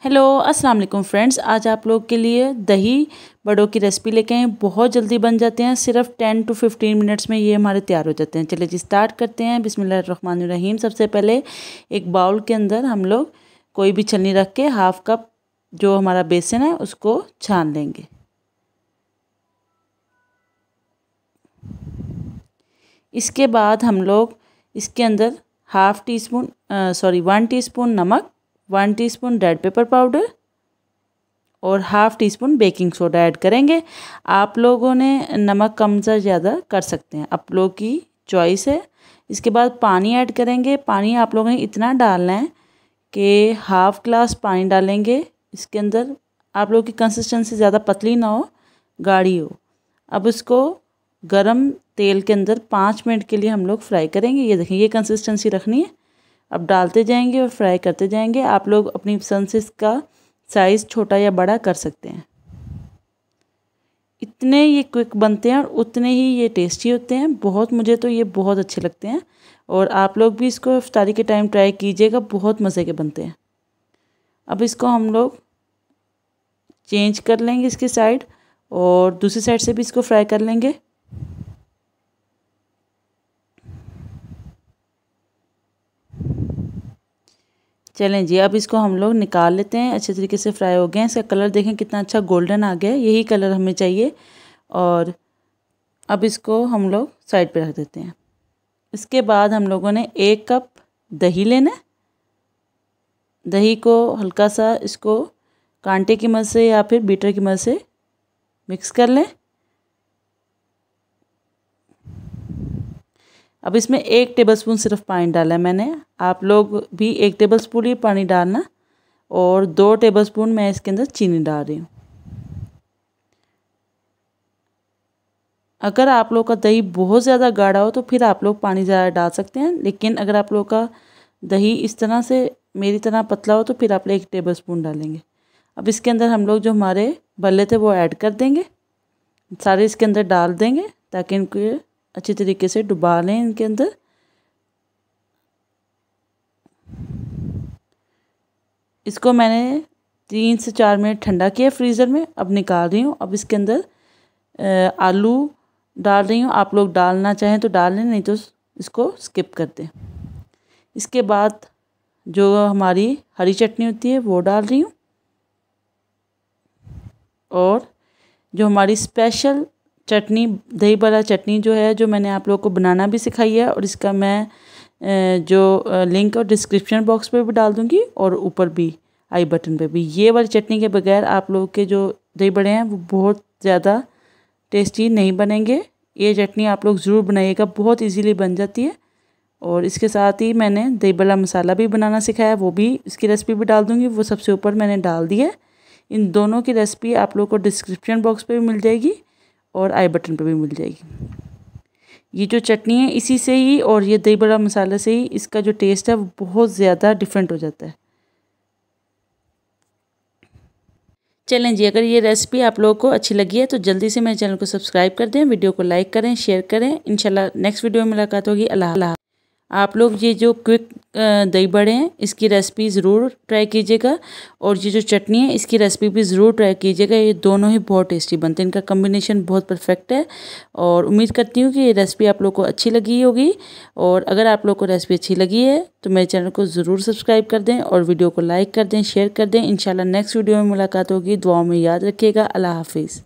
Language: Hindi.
हेलो अस्सलाम वालेकुम फ्रेंड्स, आज आप लोग के लिए दही बड़ों की रेसिपी लेके आए हैं। बहुत जल्दी बन जाते हैं, सिर्फ 10 to 15 मिनट्स में ये हमारे तैयार हो जाते हैं। चलिए जी स्टार्ट करते हैं। बिस्मिल्लाहिर्रहमानिर्रहीम। सबसे पहले एक बाउल के अंदर हम लोग कोई भी छलनी रख के 1/2 कप जो हमारा बेसन है उसको छान लेंगे। इसके बाद हम लोग इसके अंदर 1 टीस्पून नमक, 1 टीस्पून रेड पेपर पाउडर और 1/2 टीस्पून बेकिंग सोडा ऐड करेंगे। आप लोगों ने नमक कम से ज़्यादा कर सकते हैं, आप लोगों की चॉइस है। इसके बाद पानी ऐड करेंगे। पानी आप लोगों ने इतना डालना है कि 1/2 ग्लास पानी डालेंगे इसके अंदर। आप लोगों की कंसिस्टेंसी ज़्यादा पतली ना हो, गाढ़ी हो। अब इसको गरम तेल के अंदर 5 मिनट के लिए हम लोग फ्राई करेंगे। ये देखें, ये कंसिस्टेंसी रखनी है। अब डालते जाएंगे और फ्राई करते जाएंगे। आप लोग अपनी पसंद से इसका साइज़ छोटा या बड़ा कर सकते हैं। इतने ये क्विक बनते हैं और उतने ही ये टेस्टी होते हैं। मुझे तो ये बहुत अच्छे लगते हैं और आप लोग भी इसको इफ्तारी के टाइम ट्राई कीजिएगा, बहुत मज़े के बनते हैं। अब इसको हम लोग चेंज कर लेंगे इसकी साइड और दूसरी साइड से भी इसको फ्राई कर लेंगे। चलें जी, अब इसको हम लोग निकाल लेते हैं। अच्छे तरीके से फ्राई हो गए हैं। इसका कलर देखें कितना अच्छा गोल्डन आ गया है, यही कलर हमें चाहिए। और अब इसको हम लोग साइड पे रख देते हैं। इसके बाद हम लोगों ने 1 कप दही लेना है। दही को हल्का सा इसको कांटे की मदद से या फिर बीटर की मदद से मिक्स कर लें। अब इसमें 1 टेबलस्पून सिर्फ पानी डाला है मैंने। आप लोग भी 1 टेबलस्पून ही पानी डालना और 2 टेबलस्पून मैं इसके अंदर चीनी डाल रही हूँ। अगर आप लोग का दही बहुत ज़्यादा गाढ़ा हो तो फिर आप लोग पानी ज़्यादा डाल सकते हैं, लेकिन अगर आप लोग का दही इस तरह से मेरी तरह पतला हो तो फिर आप लोग 1 टेबलस्पून डालेंगे। अब इसके अंदर हम लोग जो हमारे भल्ले थे वो ऐड कर देंगे, सारे इसके अंदर डाल देंगे ताकि इनको अच्छी तरीके से डुबा लें इनके अंदर। इसको मैंने 3 से 4 मिनट ठंडा किया फ्रीज़र में। अब निकाल रही हूँ। अब इसके अंदर आलू डाल रही हूँ। आप लोग डालना चाहें तो डाल लें, नहीं तो इसको स्किप कर दें। इसके बाद जो हमारी हरी चटनी होती है वो डाल रही हूँ और जो हमारी स्पेशल चटनी दही बड़ा चटनी जो है, जो मैंने आप लोगों को बनाना भी सिखाई है और इसका मैं जो लिंक और डिस्क्रिप्शन बॉक्स पे भी डाल दूँगी और ऊपर भी आई बटन पे भी। ये वाली चटनी के बगैर आप लोगों के जो दही बड़े हैं वो बहुत ज़्यादा टेस्टी नहीं बनेंगे। ये चटनी आप लोग ज़रूर बनाइएगा, बहुत इजीली बन जाती है। और इसके साथ ही मैंने दही बड़ा मसाला भी बनाना सिखाया, वो भी इसकी रेसिपी भी डाल दूँगी। वो सबसे ऊपर मैंने डाल दी है। इन दोनों की रेसिपी आप लोग को डिस्क्रिप्शन बॉक्स पे भी मिल जाएगी और आई बटन पे भी मिल जाएगी। ये जो चटनी है इसी से ही और ये दही बड़ा मसाला से ही इसका जो टेस्ट है वो बहुत ज़्यादा डिफरेंट हो जाता है। चलें जी, अगर ये रेसिपी आप लोगों को अच्छी लगी है तो जल्दी से मेरे चैनल को सब्सक्राइब कर दें, वीडियो को लाइक करें, शेयर करें। इंशाल्लाह नेक्स्ट वीडियो में मुलाकात होगी। अल्लाह। आप लोग ये जो क्विक दही बड़े हैं इसकी रेसिपी ज़रूर ट्राई कीजिएगा और ये जो चटनी है इसकी रेसिपी भी ज़रूर ट्राई कीजिएगा। ये दोनों ही बहुत टेस्टी बनते हैं, इनका कॉम्बिनेशन बहुत परफेक्ट है। और उम्मीद करती हूँ कि ये रेसिपी आप लोग को अच्छी लगी होगी। और अगर आप लोग को रेसिपी अच्छी लगी है तो मेरे चैनल को ज़रूर सब्सक्राइब कर दें और वीडियो को लाइक कर दें, शेयर कर दें। इंशाल्लाह नेक्स्ट वीडियो में मुलाकात होगी। दुआओं में याद रखिएगा। अल्लाह हाफिज़।